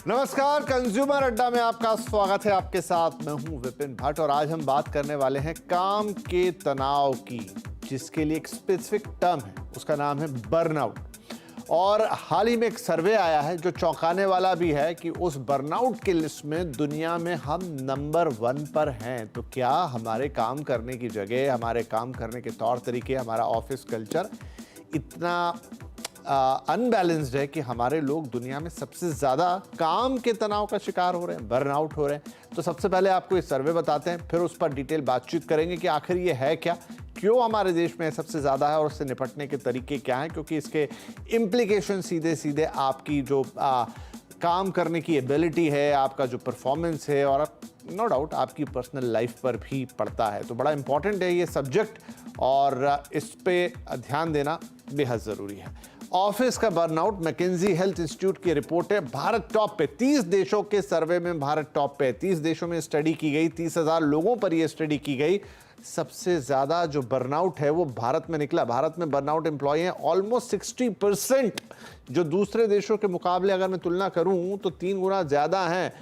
नमस्कार, कंज्यूमर अड्डा में आपका स्वागत है। आपके साथ मैं हूं विपिन भट्ट और आज हम बात करने वाले हैं काम के तनाव की, जिसके लिए एक स्पेसिफिक टर्म है, उसका नाम है बर्नआउट। और हाल ही में एक सर्वे आया है जो चौंकाने वाला भी है कि उस बर्नआउट की लिस्ट में दुनिया में हम नंबर 1 पर हैं। तो क्या हमारे काम करने की जगह, हमारे काम करने के तौर तरीके, हमारा ऑफिस कल्चर इतना अनबैलेंस्ड है कि हमारे लोग दुनिया में सबसे ज़्यादा काम के तनाव का शिकार हो रहे हैं, बर्नआउट हो रहे हैं? तो सबसे पहले आपको ये सर्वे बताते हैं, फिर उस पर डिटेल बातचीत करेंगे कि आखिर ये है क्या, क्यों हमारे देश में सबसे ज़्यादा है और उससे निपटने के तरीके क्या हैं, क्योंकि इसके इम्प्लीकेशन सीधे सीधे आपकी जो काम करने की एबिलिटी है, आपका जो परफॉर्मेंस है और नो डाउट आपकी पर्सनल लाइफ पर भी पड़ता है। तो बड़ा इंपॉर्टेंट है ये सब्जेक्ट और इस पे ध्यान देना बेहद ज़रूरी है। ऑफिस का बर्नआउट, मैकेंजी हेल्थ इंस्टीट्यूट की रिपोर्ट है। भारत टॉप पे, 30 देशों के सर्वे में भारत टॉप पे है। 30 देशों में स्टडी की गई, 30,000 लोगों पर यह स्टडी की गई। सबसे ज्यादा जो बर्नआउट है वो भारत में निकला। भारत में बर्नआउट एम्प्लॉय हैं ऑलमोस्ट 60%, जो दूसरे देशों के मुकाबले अगर मैं तुलना करूं तो 3 गुना ज्यादा हैं।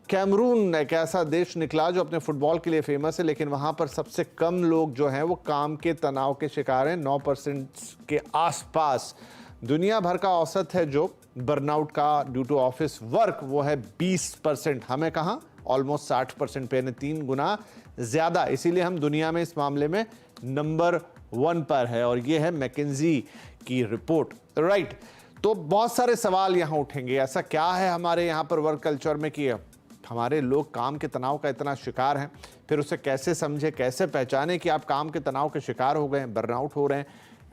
कैमरून एक ऐसा देश निकला जो अपने फुटबॉल के लिए फेमस है, लेकिन वहां पर सबसे कम लोग जो हैं वो काम के तनाव के शिकार हैं, 9% के आसपास। दुनिया भर का औसत है जो बर्नआउट का ड्यू टू ऑफिस वर्क वो है 20%। हमें कहाँ ऑलमोस्ट 60% पे, 3 गुना ज्यादा। इसीलिए हम दुनिया में इस मामले में नंबर 1 पर है और ये है मैकेंजी की रिपोर्ट, राइट। तो बहुत सारे सवाल यहाँ उठेंगे, ऐसा क्या है हमारे यहाँ पर वर्क कल्चर में कि हमारे लोग काम के तनाव का इतना शिकार हैं, फिर उसे कैसे समझे, कैसे पहचाने कि आप काम के तनाव के शिकार हो गए हैं, बर्नआउट हो रहे हैं,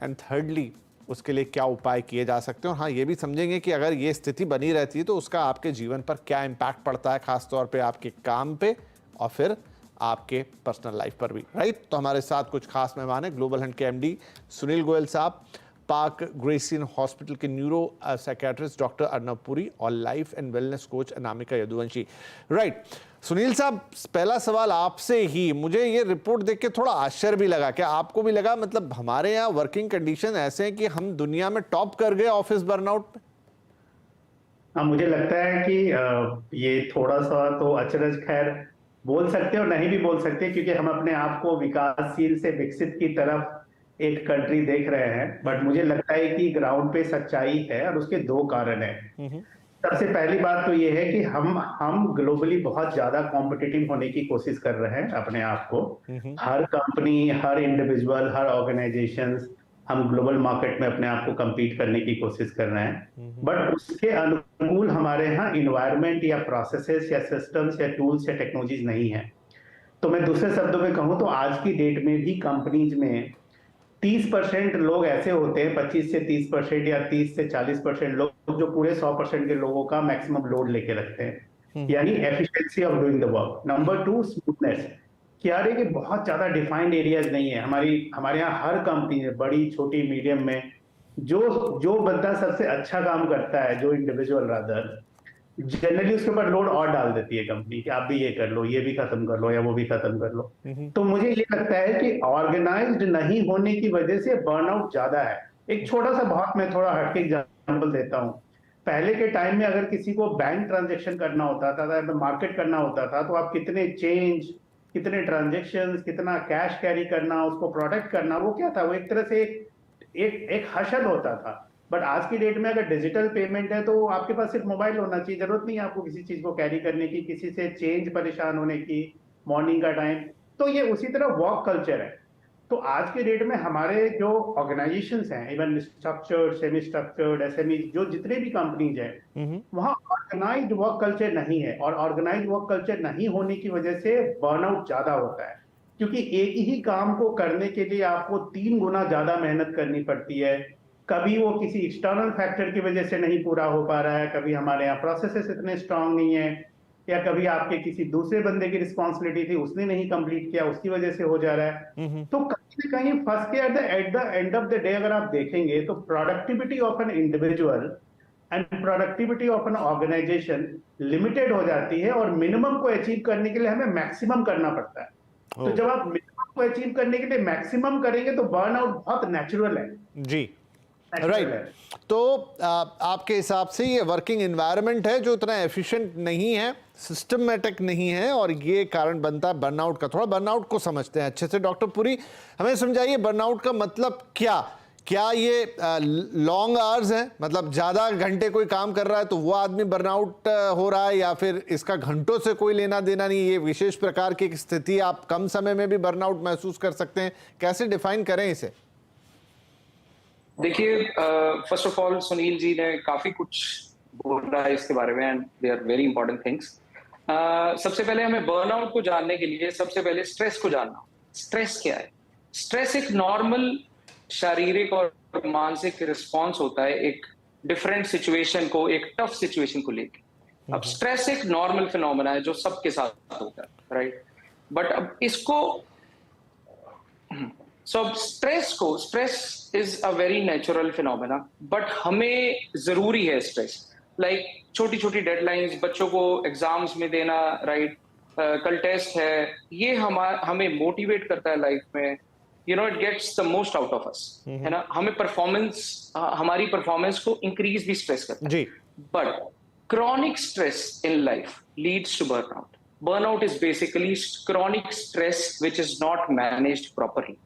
एंड थर्डली उसके लिए क्या उपाय किए जा सकते हैं। और हाँ, ये भी समझेंगे कि अगर ये स्थिति बनी रहती है तो उसका आपके जीवन पर क्या इम्पैक्ट पड़ता है, खासतौर पे आपके काम पे और फिर आपके पर्सनल लाइफ पर भी, राइट। तो हमारे साथ कुछ खास मेहमान हैं, ग्लोबल हंट के एमडी सुनील गोयल साहब, पार्क ग्रेसियन हॉस्पिटल के neuro psychiatrist doctor Arnab Puri और life and wellness coach Anamika Yaduvanshi, right. Sunil साहब, पहला सवाल आपसे ही। मुझे ये रिपोर्ट देख के थोड़ा आश्चर्य भी लगा, क्या आपको भी लगा? मतलब हमारे यहाँ वर्किंग कंडीशन ऐसे हैं कि हम दुनिया में टॉप कर गए ऑफिस बर्नआउट पे? हाँ, मुझे लगता है कि ये थोड़ा सा तो अचरज खैर बोल सकते हैं और नहीं भी बोल सकते, क्योंकि हम अपने आप को विकासशील से विकसित की तरफ एक कंट्री देख रहे हैं। बट मुझे लगता है कि ग्राउंड पे सच्चाई है और उसके 2 कारण हैं। सबसे पहली बात तो ये है कि हम ग्लोबली बहुत ज्यादा कॉम्पिटिटिव होने की कोशिश कर रहे हैं अपने आप को। हर कंपनी, हर इंडिविजुअल, हर ऑर्गेनाइजेशंस, हम ग्लोबल मार्केट में अपने आप को compete करने की कोशिश कर रहे हैं। बट उसके अनुकूल हमारे यहाँ इन्वायरमेंट या प्रोसेसेस या सिस्टम्स या टूल्स या टेक्नोलॉजीज नहीं है। तो मैं दूसरे शब्दों में कहूँ तो आज की डेट में भी कंपनीज में 30% लोग ऐसे होते हैं, 25 से 30% या 30 से 40% लोग जो पूरे 100% के लोगों का मैक्सिमम लोड लेके रखते हैं, यानी efficiency of doing the work. Number 2, smoothness. क्या है कि बहुत ज्यादा डिफाइंड एरियाज नहीं है हमारे यहाँ। हर कंपनी है, बड़ी छोटी मीडियम में, जो जो बंदा सबसे अच्छा काम करता है, जो इंडिविजुअल रादर, जनरली उसके ऊपर लोड और डाल देती है कंपनी कि आप भी ये कर लो, ये भी खत्म कर लो या वो भी खत्म कर लो। तो मुझे ये लगता है कि ऑर्गेनाइज्ड नहीं होने की वजह से बर्नआउट ज्यादा है। एक छोटा सा, बहुत मैं थोड़ा हटके एग्जांपल देता हूँ। पहले के टाइम में अगर किसी को बैंक ट्रांजेक्शन करना होता था, मार्केट करना होता था, तो आप कितने चेंज, कितने ट्रांजेक्शन, कितना कैश कैरी करना, उसको प्रोटेक्ट करना, वो क्या था, वो एक तरह से एक हशर होता था। बट आज की डेट में अगर डिजिटल पेमेंट है तो आपके पास सिर्फ मोबाइल होना चाहिए, जरूरत नहीं है आपको किसी चीज को कैरी करने की, किसी से चेंज परेशान होने की मॉर्निंग का टाइम। तो ये उसी तरह वर्क कल्चर है। तो आज के डेट में हमारे जो ऑर्गेनाइजेशंस हैं, even structured, semi structured, SME, जो जितने भी कंपनीज हैं, वहां ऑर्गेनाइज्ड वर्क कल्चर नहीं है। और ऑर्गेनाइज्ड वर्क कल्चर नहीं होने की वजह से बर्नआउट ज्यादा होता है, क्योंकि एक ही काम को करने के लिए आपको 3 गुना ज्यादा मेहनत करनी पड़ती है। कभी वो किसी एक्सटर्नल फैक्टर की वजह से नहीं पूरा हो पा रहा है, कभी हमारे यहाँ प्रोसेसेस इतने स्ट्रांग नहीं है, या कभी आपके किसी दूसरे बंदे की रिस्पॉन्सिबिलिटी थी, उसने नहीं कंप्लीट किया, उसकी वजह से हो जा रहा है। तो कहीं ना कहीं फंस के at the end of the day अगर आप देखेंगे तो productivity of an individual and productivity of an organisation limited हो जाती है, और मिनिमम को अचीव करने के लिए हमें मैक्सिमम करना पड़ता है। तो जब आप मिनिमम को अचीव करने के लिए मैक्सिमम करेंगे तो बर्नआउट बहुत नेचुरल है। जी, राइट है। तो आपके हिसाब से ये वर्किंग एनवायरनमेंट है जो इतना एफिशिएंट नहीं है, सिस्टमेटिक नहीं है, और ये कारण बनता है बर्नआउट का। थोड़ा बर्नआउट को समझते हैं अच्छे से। डॉक्टर पुरी, हमें समझाइए बर्नआउट का मतलब क्या? क्या ये लॉन्ग आवर्स हैं, मतलब ज़्यादा घंटे कोई काम कर रहा है तो वो आदमी बर्नआउट हो रहा है, या फिर इसका घंटों से कोई लेना देना नहीं? ये विशेष प्रकार की एक स्थिति, आप कम समय में भी बर्नआउट महसूस कर सकते हैं, कैसे डिफाइन करें इसे? देखिए, first of all Sunil ji ने काफी कुछ बोला है इसके बारे में, and they are very important things. सबसे पहले हमें बर्नआउट को जानने के लिए सबसे पहले स्ट्रेस को जानना। स्ट्रेस क्या है? स्ट्रेस एक नॉर्मल शारीरिक और मानसिक रिस्पॉन्स होता है एक डिफरेंट सिचुएशन को, एक टफ सिचुएशन को लेके। अब स्ट्रेस एक नॉर्मल फिनोमेना है जो सबके साथ होता है, राइट? बट अब इसको stress is a very natural phenomena, but हमें जरूरी है स्ट्रेस। लाइक छोटी छोटी डेडलाइंस बच्चों को एग्जाम्स में देना, राइट? कल टेस्ट है, ये हमें मोटिवेट करता है लाइफ में। You know, it gets the most out of us, है ना? हमें हमारी परफॉर्मेंस को इंक्रीज भी स्ट्रेस करता है जी। But chronic stress in life leads to burnout. Burnout is basically chronic stress which is not managed properly,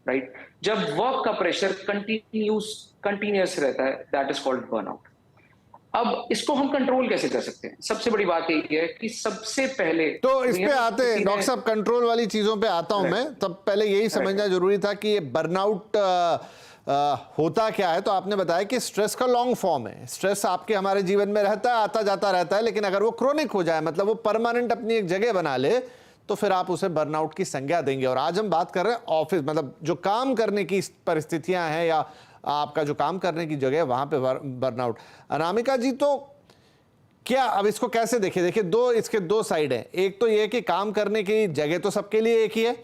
right? जब वर्क का प्रेशर कंटिन्यूस रहता है, that is called burnout. अब इसको हम कंट्रोल कैसे कर सकते हैं? सबसे बड़ी बात यही है कि सबसे पहले तो इस पे आते हैं डॉक्टर साहब, कंट्रोल वाली चीजों पे आता हूं मैं। तब पहले यही समझना जरूरी था कि ये बर्नआउट होता क्या है। तो आपने बताया कि स्ट्रेस का लॉन्ग फॉर्म है। स्ट्रेस आपके हमारे जीवन में रहता है, आता जाता रहता है, लेकिन अगर वो क्रोनिक हो जाए, मतलब वो परमानेंट अपनी एक जगह बना ले, तो फिर आप उसे बर्नआउट की संज्ञा देंगे। और आज हम बात कर रहे हैं ऑफिस, मतलब जो काम करने की परिस्थितियां हैं या आपका जो काम करने की जगह है वहां पे बर्नआउट। अनामिका जी, तो क्या अब इसको कैसे देखें? देखिए, इसके दो साइड हैं। एक तो ये कि काम करने की जगह तो सबके लिए एक ही है,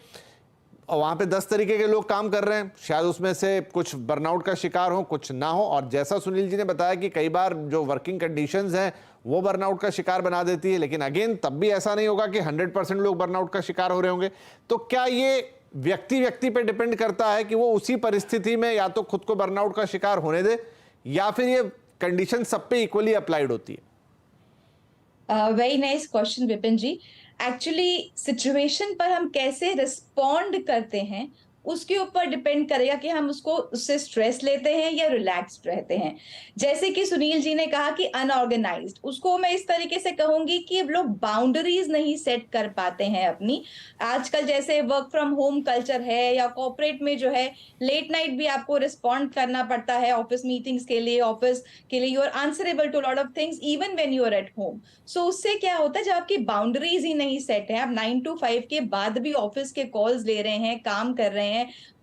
और वहां पे 10 तरीके के लोग काम कर रहे हैं, शायद उसमें से कुछ बर्नआउट का शिकार हो, कुछ ना हो। और जैसा सुनील जी ने बताया कि कई बार जो वर्किंग कंडीशंस हैं वो बर्नआउट का शिकार बना देती है, लेकिन अगेन तब भी ऐसा नहीं होगा कि 100% लोग बर्नआउट का शिकार हो रहे होंगे। तो क्या ये व्यक्ति पे डिपेंड करता है कि वो उसी परिस्थिति में या तो खुद को बर्नआउट का शिकार होने दे, या फिर ये कंडीशन सब पे इक्वली अप्लाइड होती है? वेरी नाइस क्वेश्चन विपिन जी। एक्चुअली सिचुएशन पर हम कैसे रिस्पॉन्ड करते हैं उसके ऊपर डिपेंड करेगा कि हम उससे स्ट्रेस लेते हैं या रिलैक्स्ड रहते हैं। जैसे कि सुनील जी ने कहा कि अनऑर्गेनाइज्ड, उसको मैं इस तरीके से कहूंगी कि लोग बाउंड्रीज नहीं सेट कर पाते हैं अपनी। आजकल जैसे वर्क फ्रॉम होम कल्चर है या कॉर्पोरेट में जो है लेट नाइट भी आपको रिस्पॉन्ड करना पड़ता है ऑफिस मीटिंग्स के लिए, ऑफिस के लिए you are answerable to lot of things even when you are at home. So उससे क्या होता है, जब आपकी बाउंड्रीज ही नहीं सेट है, आप 9 to 5 के बाद भी ऑफिस के कॉल्स ले रहे हैं, काम कर रहे हैं,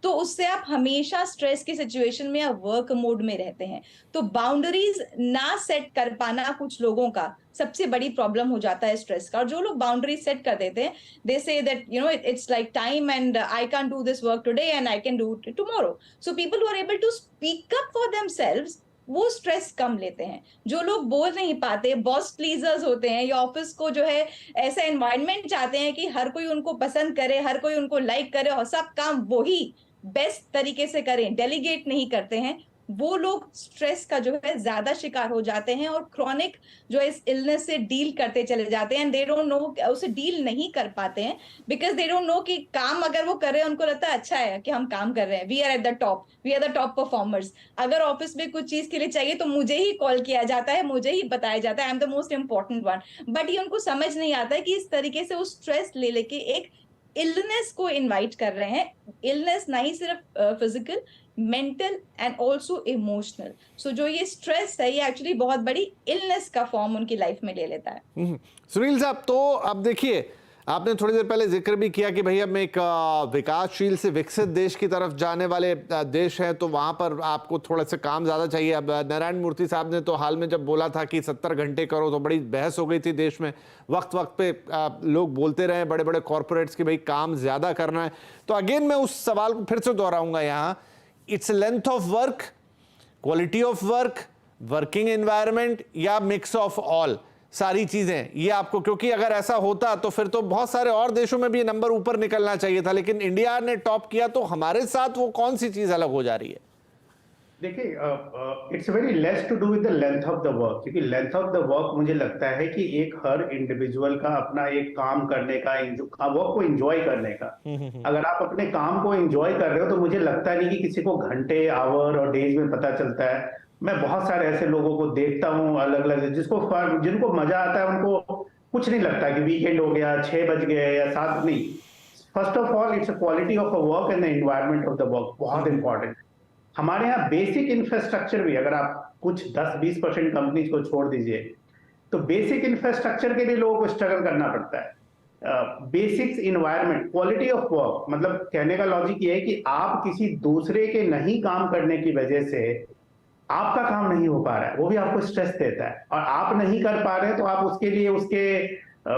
तो उससे आप हमेशा स्ट्रेस की सिचुएशन में या वर्क मोड में रहते हैं। तो बाउंड्रीज ना सेट कर पाना कुछ लोगों का सबसे बड़ी प्रॉब्लम हो जाता है स्ट्रेस का। और जो लोग बाउंड्रीज सेट कर देते हैं, they say that you know it's like time and I can do this work today and I can do it tomorrow. So people who are able to speak up for themselves, वो stress कम लेते हैं। जो लोग बोल नहीं पाते, boss pleasures होते हैं, या ऑफिस को जो है ऐसा एनवायरनमेंट चाहते हैं कि हर कोई उनको पसंद करे, हर कोई उनको लाइक करे और सब काम वही बेस्ट तरीके से करें, डेलीगेट नहीं करते हैं, वो लोग स्ट्रेस का जो है ज्यादा शिकार हो जाते हैं और क्रॉनिक जो इस इलनेस से डील करते चले जाते हैं। दे डोंट नो, उसे डील नहीं कर पाते हैं बिकॉज दे डोंट नो कि काम अगर वो कर रहे हैं उनको लगता है अच्छा है कि हम काम कर रहे हैं, we are at the top, we are the top performers. अगर ऑफिस में कुछ चीज के लिए चाहिए तो मुझे ही कॉल किया जाता है, मुझे ही बताया जाता है I am the most important one. But ये उनको समझ नहीं आता है कि इस तरीके से वो स्ट्रेस ले लेके एक इलनेस को इनवाइट कर रहे हैं। इलनेस नहीं सिर्फ physical, mental and also emotional. So जो ये स्ट्रेस है ये एक्चुअली बहुत बड़ी इलनेस का फॉर्म उनकी लाइफ में ले लेता है। सुनील साहब, तो अब देखिए, आपने थोड़ी देर पहले जिक्र भी किया कि भैया हम एक विकासशील से विकसित देश की तरफ जाने वाले देश है, तो वहाँ पर आपको थोड़ा सा काम ज़्यादा चाहिए। अब नारायण मूर्ति साहब ने तो हाल में जब बोला था कि 70 घंटे करो, तो बड़ी बहस हो गई थी देश में। वक्त वक्त पे लोग बोलते रहे, बड़े बड़े कॉरपोरेट्स की भाई काम ज़्यादा करना है। तो अगेन मैं उस सवाल को फिर से दोहराऊंगा यहाँ, its length of work, quality of work, working environment, या मिक्स ऑफ ऑल सारी चीजें ये आपको? क्योंकि अगर ऐसा होता तो फिर तो बहुत सारे और देशों में भी नंबर ऊपर निकलना चाहिए था, लेकिन इंडिया ने टॉप किया, तो हमारे साथ वो कौन सी चीज अलग हो जा रही है? देखिए, it's very less to do with the length of the work, क्योंकि लेंथ ऑफ द वर्क मुझे लगता है कि एक हर इंडिविजुअल का अपना एक काम करने का, वर्क को एंजॉय करने का, अगर आप अपने काम को एंजॉय कर रहे हो तो मुझे लगता नहीं कि किसी को घंटे, आवर और डेज में पता चलता है। मैं बहुत सारे ऐसे लोगों को देखता हूँ अलग अलग, जिनको मजा आता है, उनको कुछ नहीं लगता कि वीकेंड हो गया, 6 बज गए या 7 नहीं। First of all it's a quality of a work and the environment of the work बहुत इंपॉर्टेंट। हमारे यहाँ बेसिक इंफ्रास्ट्रक्चर भी, अगर आप कुछ 10-20% कंपनीज को छोड़ दीजिए, तो बेसिक इंफ्रास्ट्रक्चर के लिए लोगों को स्ट्रगल करना पड़ता है। Basics environment, quality of work, मतलब कहने का लॉजिक ये है कि आप किसी दूसरे के नहीं काम करने की वजह से आपका काम नहीं हो पा रहा है, वो भी आपको स्ट्रेस देता है, और आप नहीं कर पा रहे हैं तो आप उसके लिए उसके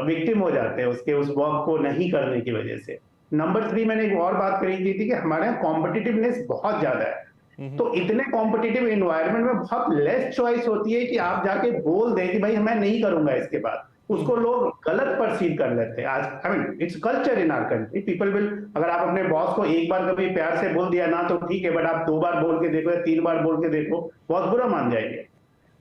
विक्टिम हो जाते हैं, उसके उस वर्क को नहीं करने की वजह से। नंबर 3, मैंने एक और बात कही थी कि हमारे यहाँ कॉम्पिटिटिवनेस बहुत ज्यादा है। तो इतने कॉम्पिटिटिव एनवायरनमेंट में बहुत लेस चॉइस होती है कि आप जाके बोल दें कि भाई मैं नहीं करूंगा इसके बाद। उसको लोग गलत परसीव कर लेते हैं आज। I mean it's culture in our country, people will, अगर आप अपने बॉस को एक बार कभी प्यार से बोल दिया ना तो ठीक है, बट आप 2 बार बोल के देखो या 3 बार बोल के देखो, बहुत बुरा मान जाएंगे।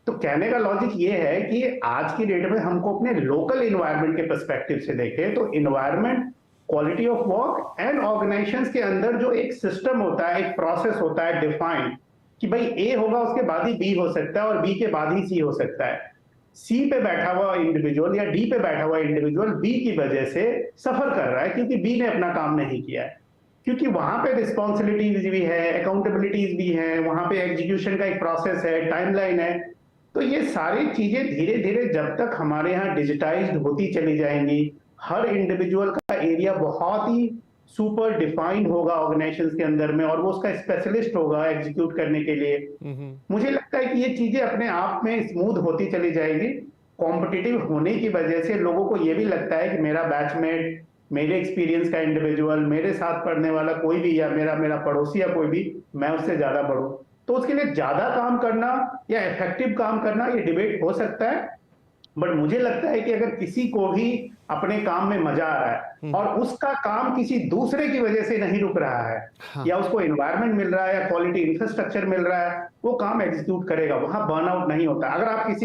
तो कहने का लॉजिक ये है कि आज की डेट में हमको अपने लोकल इन्वायरमेंट के पर्सपेक्टिव से देखें तो environment, quality of work and organisations के अंदर जो एक सिस्टम होता है, एक प्रोसेस होता है डिफाइंड, कि भाई ए होगा उसके बाद ही बी हो सकता है और बी के बाद ही सी हो सकता है। सी पे बैठा हुआ इंडिविजुअल या डी पे बैठा हुआ इंडिविजुअल बी की वजह से सफर कर रहा है क्योंकि बी ने अपना काम नहीं किया है, क्योंकि वहां पे रिस्पॉन्सिबिलिटीज भी है, अकाउंटेबिलिटीज भी है, वहां पे एग्जीक्यूशन का एक प्रोसेस है, टाइमलाइन है। तो ये सारी चीजें धीरे धीरे जब तक हमारे यहाँ डिजिटाइज्ड होती चली जाएंगी, हर इंडिविजुअल का एरिया बहुत ही सुपर डिफाइंड होगा ऑर्गेनाइजेशंस के अंदर में, और वो उसका स्पेशलिस्ट होगा एग्जीक्यूट करने के लिए। मुझे लगता है कि ये चीजें अपने आप में स्मूथ होती चली जाएगी। कॉम्पिटिटिव होने की वजह से लोगों को ये भी लगता है कि मेरा बैचमेट, मेरे एक्सपीरियंस का इंडिविजुअल, मेरे साथ पढ़ने वाला कोई भी, या मेरा पड़ोसी या कोई भी, मैं उससे ज्यादा बढ़ूं, तो उसके लिए ज्यादा काम करना या इफेक्टिव काम करना, ये डिबेट हो सकता है। बट मुझे लगता है कि अगर किसी को भी अपने काम में मजा आ रहा है और उसका काम किसी दूसरे की वजह से नहीं रुक रहा है, हाँ। या उसको एनवायरनमेंट मिल रहा है या क्वालिटी इंफ्रास्ट्रक्चर मिल रहा है, वो काम एग्जीक्यूट करेगा, वहां बर्नआउट नहीं होता। अगर आप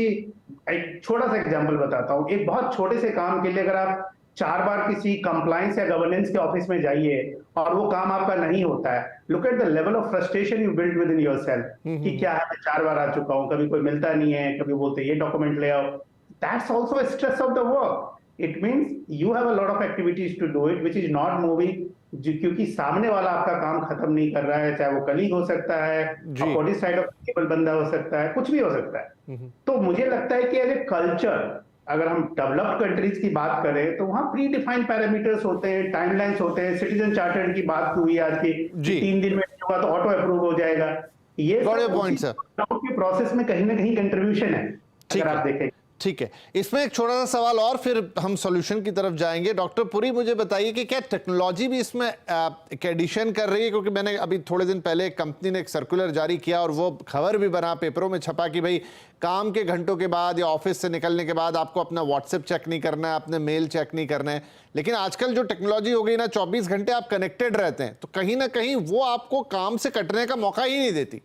एक छोटा सा एग्जांपल बताता हूं, एक बहुत छोटे से काम के लिए अगर आप 4 बार किसी कंप्लायंस या गवर्नेंस के ऑफिस में जाइए और वो काम आपका नहीं होता है, look at the level of frustration you build with in yourself, कि क्या है, मैं 4 बार आ चुका हूं, कभी कोई मिलता नहीं है, कभी बोलते ये डॉक्यूमेंट ले आओ। That's also a stress of the work. It means you have a lot of activities to do it, which is not moving, क्योंकि सामने वाला आपका काम खत्म नहीं कर रहा है, चाहे वो कलीग हो सकता है, अपोजिट साइड ऑफ टेबल बंदा हो सकता है, कुछ भी हो सकता है। तो मुझे लगता है कि एज ए कल्चर, अगर हम डेवलप्ड कंट्रीज की बात करें तो वहां प्री डिफाइंड पैरामीटर्स होते हैं, टाइमलाइंस होते हैं। सिटीजन चार्टर की बात हुई आज की, 3 दिन में होगा तो ऑटो अप्रूव हो जाएगा। ये प्रोसेस में कहीं ना कहीं कंट्रीब्यूशन है, अगर आप देखें। ठीक है, इसमें एक छोटा सा सवाल और फिर हम सॉल्यूशन की तरफ जाएंगे। डॉक्टर पुरी, मुझे बताइए कि क्या टेक्नोलॉजी भी इसमें एक एडिशन कर रही है? क्योंकि मैंने अभी थोड़े दिन पहले एक कंपनी ने एक सर्कुलर जारी किया और वो खबर भी बना, पेपरों में छपा कि भाई काम के घंटों के बाद या ऑफिस से निकलने के बाद आपको अपना व्हाट्सएप चेक नहीं करना है, अपने मेल चेक नहीं करना है। लेकिन आजकल जो टेक्नोलॉजी हो गई ना, 24 घंटे आप कनेक्टेड रहते हैं, तो कहीं ना कहीं वो आपको काम से कटने का मौका ही नहीं देती।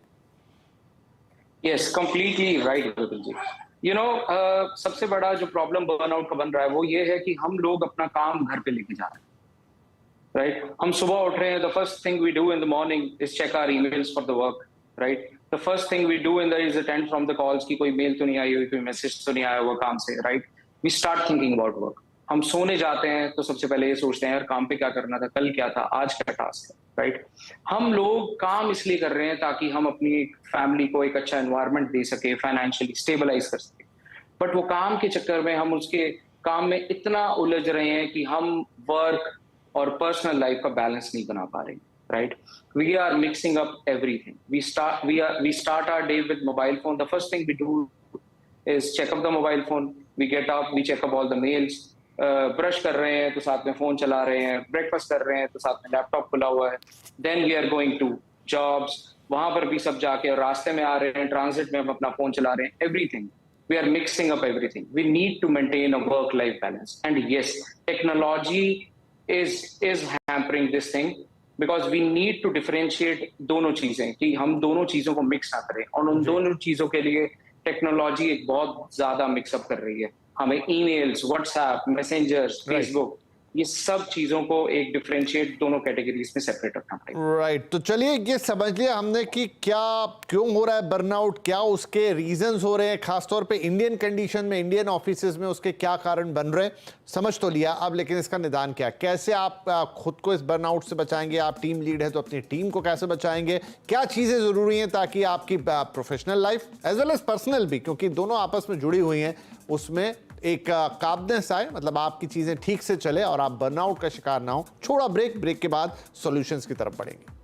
यस, कंप्लीटली राइट विपिन जी। सबसे बड़ा जो प्रॉब्लम बर्नआउट का बन रहा है वो ये है कि हम लोग अपना काम घर पे लेके जा रहे हैं, राइट? हम सुबह उठ रहे हैं, the first thing we do in the morning is check our emails for the work, right? The first thing we do in the is attend from the calls की कोई मेल तो नहीं आई हुई, कोई मैसेज तो नहीं आया हुआ काम से, right? We start thinking about work. हम सोने जाते हैं तो सबसे पहले ये सोचते हैं यार काम पे क्या करना था, कल क्या था, आज क्या टास्क है, राइट? हम लोग काम इसलिए कर रहे हैं ताकि हम अपनी फैमिली को एक अच्छा एनवायरनमेंट दे सके, फाइनेंशियली स्टेबलाइज कर सके। बट वो काम के चक्कर में हम उसके काम में इतना उलझ रहे हैं कि हम वर्क और पर्सनल लाइफ का बैलेंस नहीं बना पा रहे, right? We are mixing up everything. We start our day with mobile phone. The first thing we do is check up the mobile phone. We get up, we check up all the mails. Brush कर रहे हैं तो साथ में phone चला रहे हैं, breakfast कर रहे हैं तो साथ में लैपटॉप खुला हुआ है। Then we are going to jobs, वहां पर भी सब जाके, और रास्ते में आ रहे हैं, ट्रांजिट में हम अपना फोन चला रहे हैं। Everything, we are mixing up everything. We need to maintain a work-life balance. And yes, technology is hampering this thing, because we need to differentiate दोनों चीजें, कि हम दोनों चीजों को मिक्स ना करें, और उन दोनों चीजों के लिए टेक्नोलॉजी एक बहुत ज्यादा मिक्सअप कर रही है। हमें ईमेल्स, व्हाट्सएप, मैसेंजर्स, फेसबुक, ये सब चीजों को एक डिफरेंशिएट दोनों कैटेगरीज में सेपरेट रखना पड़ेगा। राइट, तो चलिए ये समझ लिया हमने कि क्या क्यों हो रहा है बर्नआउट, क्या उसके रीजंस हो रहे हैं, खासतौर पे इंडियन कंडीशन में, इंडियन ऑफिसेज में उसके क्या कारण बन रहे हैं, समझ तो लिया अब। लेकिन इसका निदान क्या, कैसे आप खुद को इस बर्नआउट से बचाएंगे? आप टीम लीड है तो अपनी टीम को कैसे बचाएंगे? क्या चीजें जरूरी हैं ताकि आपकी professional life as well as personal भी, क्योंकि दोनों आपस में जुड़ी हुई हैं, उसमें एक कामनेस आए, मतलब आपकी चीजें ठीक से चले और आप बर्नआउट का शिकार ना हो। छोड़ा ब्रेक के बाद सॉल्यूशंस की तरफ बढ़ेंगे।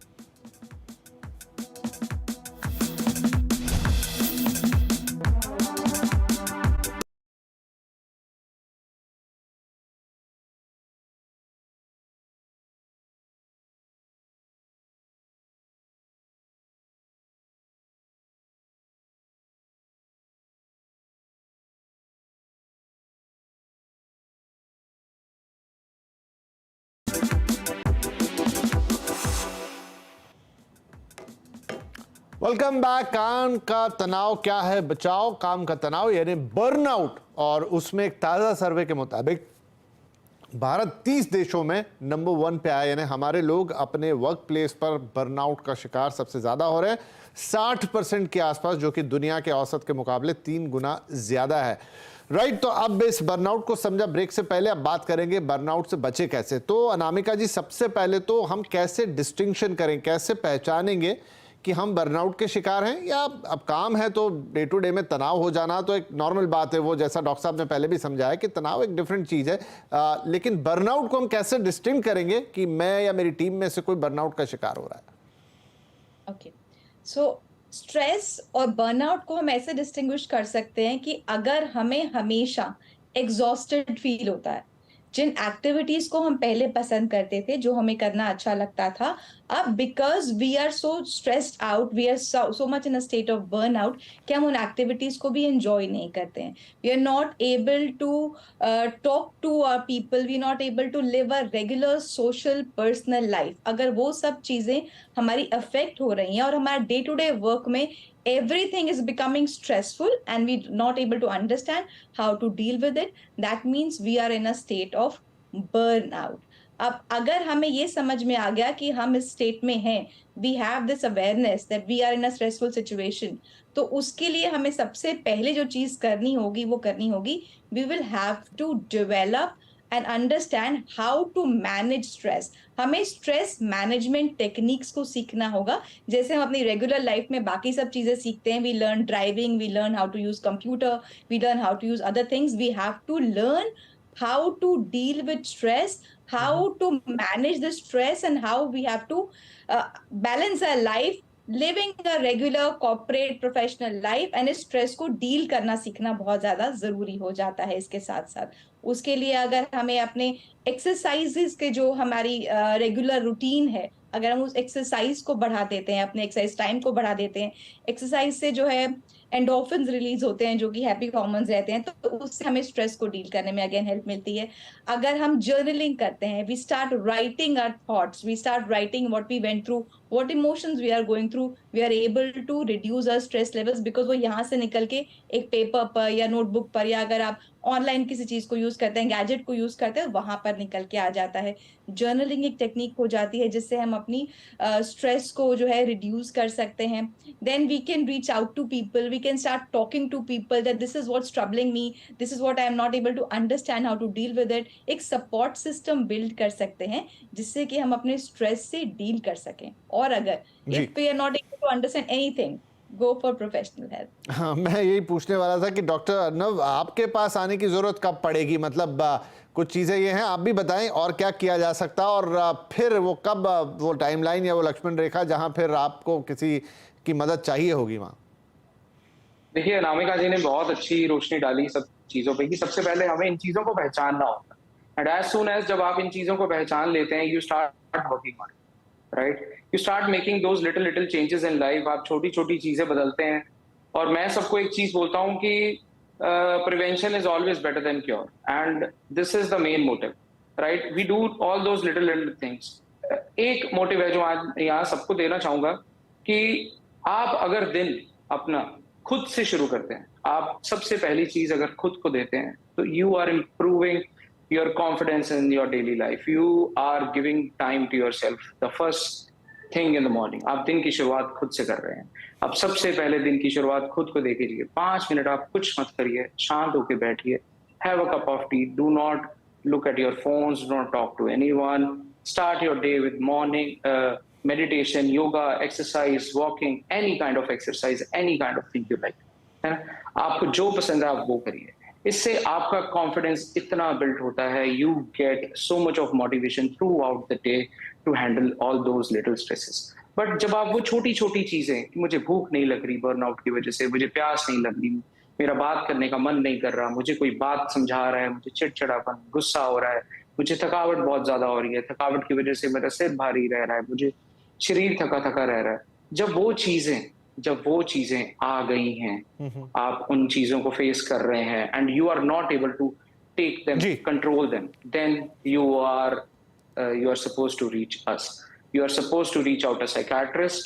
Welcome back. काम का तनाव क्या है, बचाओ काम का तनाव यानी बर्नआउट। और उसमें एक ताज़ा सर्वे के मुताबिक भारत 30 देशों में नंबर 1 पे आया, यानी हमारे लोग अपने वर्क प्लेस पर बर्नआउट का शिकार सबसे ज़्यादा हो रहे हैं, 60% के आसपास, जो कि दुनिया के औसत के मुकाबले 3 गुना ज़्यादा है। राइट, तो अब इस बर्नआउट को समझा। ब्रेक से पहले अब बात करेंगे बर्नआउट से बचे कैसे। तो अनामिका जी, सबसे पहले तो हम कैसे डिस्टिंक्शन करें, कैसे पहचानेंगे कि हम बर्नआउट के शिकार हैं, या अब काम है तो डे टू डे में तनाव हो जाना तो एक नॉर्मल बात है, वो जैसा डॉक्टर साहब ने पहले भी समझाया कि तनाव एक डिफरेंट चीज़ है। लेकिन बर्नआउट को हम कैसे डिस्टिंक्ट करेंगे कि मैं या मेरी टीम में से कोई बर्नआउट का शिकार हो रहा है? ओके, सो स्ट्रेस और बर्नआउट को हम ऐसे डिस्टिंग्विश कर सकते हैं कि अगर हमें हमेशा एग्जॉस्टेड फील होता है, जिन एक्टिविटीज को हम पहले पसंद करते थे, जो हमें करना अच्छा लगता था, अब because we are so stressed out, we are so much in a state of burn out कि हम उन एक्टिविटीज को भी एंजॉय नहीं करते हैं। We are not able to talk to our people, we are not able to live a regular social personal life. अगर वो सब चीजें हमारी अफेक्ट हो रही हैं और हमारे डे टू डे वर्क में everything is becoming stressful and we not able to understand how to deal with it, that means we are in a state of burnout. अब अगर हमें ये समझ में आ गया कि हम इस स्टेट में हैं, we have this awareness that we are in a stressful situation, तो उसके लिए हमें सबसे पहले जो चीज करनी होगी वो करनी होगी, we will have to develop and understand how to manage stress. हमें स्ट्रेस मैनेजमेंट टेक्निक्स को सीखना होगा, जैसे हम अपनी रेगुलर लाइफ में बाकी सब चीजें सीखते हैं। We learn driving, we learn how to use computer, we learn how to use other things. We have to learn how to deal with stress, how to manage the stress, and how we have to balance our life, living a regular corporate professional life, and इस stress को deal करना सीखना बहुत ज्यादा जरूरी हो जाता है। इसके साथ साथ उसके लिए अगर हमें अपने एक्सरसाइजेस के जो हमारी रेगुलर रूटीन है, अगर हम उस एक्सरसाइज को बढ़ा देते हैं, अपने एक्सरसाइज टाइम को बढ़ा देते हैं, एक्सरसाइज से जो है एंडोर्फिन्स रिलीज होते हैं जो कि हैप्पी हार्मोन्स रहते हैं, तो उससे हमें स्ट्रेस को डील करने में अगेन हेल्प मिलती है। अगर हम जर्नलिंग करते हैं, we start writing our thoughts, we start writing what we went through, what emotions we are going through, we are able to reduce our stress levels, because वो यहाँ से निकल के एक पेपर पर या नोटबुक पर, या अगर आप ऑनलाइन किसी चीज को यूज करते हैं, गैजेट को यूज करते हैं, वहां पर निकल के आ जाता है। जर्नलिंग एक टेक्निक हो जाती है जिससे हम अपनी स्ट्रेस को जो है रिड्यूस कर सकते हैं। Then we can reach out to people, we can start talking to people that this is what's troubling me, this is what I am not able to understand how to deal with it. एक support system build कर सकते हैं जिससे कि हम अपने stress से deal कर सकें। और अगर if we are not able to understand anything, go for professional help. हाँ, मैं यही पूछने वाला था कि डॉक्टर अर्नव आपके पास आने की जरूरत कब पड़ेगी, मतलब कुछ चीजें ये हैं, आप भी बताएं और क्या किया जा सकता है, और फिर वो कब वो टाइमलाइन या वो लक्ष्मण रेखा जहां फिर आपको किसी की मदद चाहिए होगी वहां। देखिए, अनामिका जी ने बहुत अच्छी रोशनी डाली सब चीजों पे कि सबसे पहले हमें इन चीजों को पहचानना होता है, एंड एज सून एज जब आप इन चीजों को पहचान लेते हैं, you start working on it, right, you start making those little changes in life. आप छोटी छोटी चीजें बदलते हैं। और मैं सबको एक चीज बोलता हूँ कि prevention is always better than cure, and this is the main motive, right. We do all those little things एक मोटिव है जो आज यहाँ सबको देना चाहूंगा कि आप अगर दिन अपना खुद से शुरू करते हैं, आप सबसे पहली चीज अगर खुद को देते हैं, तो you are improving your confidence in your daily life. You are giving time to yourself. The first thing in the morning, आप दिन की शुरुआत खुद से कर रहे हैं. आप सबसे पहले दिन की शुरुआत खुद को दे कीजिए. 5 मिनट आप कुछ मत करिए, शांत होकर बैठिए, have a cup of T, do not look at your phones, do not talk to anyone. Start your day with morning meditation, yoga, exercise, walking, any kind of exercise, any kind of thing you like. है ना? आपको जो पसंद है आप वो करिए. इससे आपका कॉन्फिडेंस इतना बिल्ड होता है. You get so much of motivation throughout the day to handle all those little stresses. But जब आप वो छोटी छोटी चीजें, मुझे भूख नहीं लग रही बर्नआउट की वजह से, मुझे प्यास नहीं लग रही, मेरा बात करने का मन नहीं कर रहा, मुझे कोई बात समझा रहा है, मुझे चिड़चिड़ापन, गुस्सा हो रहा है, मुझे थकावट बहुत ज्यादा हो रही है, थकावट की वजह से मेरा सिर भारी रह रहा है, मुझे शरीर थका थका रह रहा है. जब वो चीजें आ गई हैं, आप उन चीजों को फेस कर रहे हैं and you are not able to take them, control them, then you are supposed to reach us. You are supposed to reach out a psychiatrist.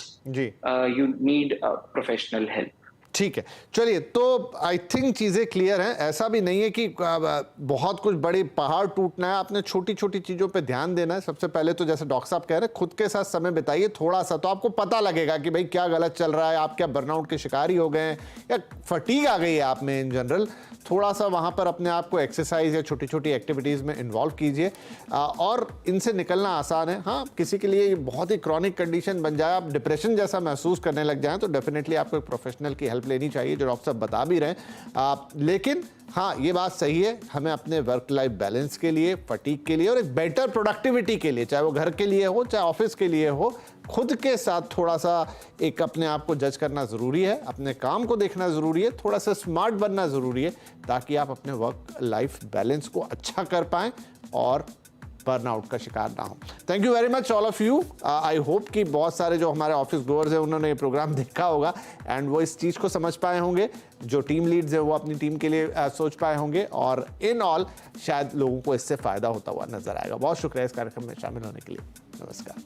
You need a professional help. ठीक है, चलिए, तो I think चीज़ें clear हैं. ऐसा भी नहीं है कि बहुत कुछ बड़ी पहाड़ टूटना है. आपने छोटी छोटी चीज़ों पे ध्यान देना है. सबसे पहले तो जैसे डॉक्टर साहब कह रहे हैं, खुद के साथ समय बिताइए थोड़ा सा, तो आपको पता लगेगा कि भाई क्या गलत चल रहा है, आप क्या बर्नआउट के शिकारी हो गए हैं या फटीग आ गई है आप में इन जनरल. थोड़ा सा वहाँ पर अपने आप को एक्सरसाइज या छोटी छोटी एक्टिविटीज़ में इन्वॉल्व कीजिए और इनसे निकलना आसान है. हाँ, किसी के लिए बहुत ही क्रॉनिक कंडीशन बन जाए, आप डिप्रेशन जैसा महसूस करने लग जाएं, तो डेफिनेटली आपको एक प्रोफेशनल की हेल्प लेनी चाहिए, जो डॉक्टर साहब बता भी रहे हैं. लेकिन हाँ, ये बात सही है, हमें अपने वर्क लाइफ बैलेंस के लिए, फटीग के लिए और एक बेटर प्रोडक्टिविटी के लिए, चाहे वो घर के लिए हो चाहे ऑफिस के लिए हो, खुद के साथ थोड़ा सा एक अपने आप को जज करना ज़रूरी है, अपने काम को देखना ज़रूरी है, थोड़ा सा स्मार्ट बनना ज़रूरी है, ताकि आप अपने वर्क लाइफ बैलेंस को अच्छा कर पाएँ और बर्नआउट का शिकार ना हो. Thank you very much all of you. I hope कि बहुत सारे जो हमारे ऑफिस गोअर्स हैं उन्होंने ये प्रोग्राम देखा होगा एंड वो इस चीज़ को समझ पाए होंगे. जो टीम लीड्स हैं वो अपनी टीम के लिए सोच पाए होंगे और इन ऑल शायद लोगों को इससे फ़ायदा होता हुआ नजर आएगा. बहुत शुक्रिया इस कार्यक्रम में शामिल होने के लिए. नमस्कार.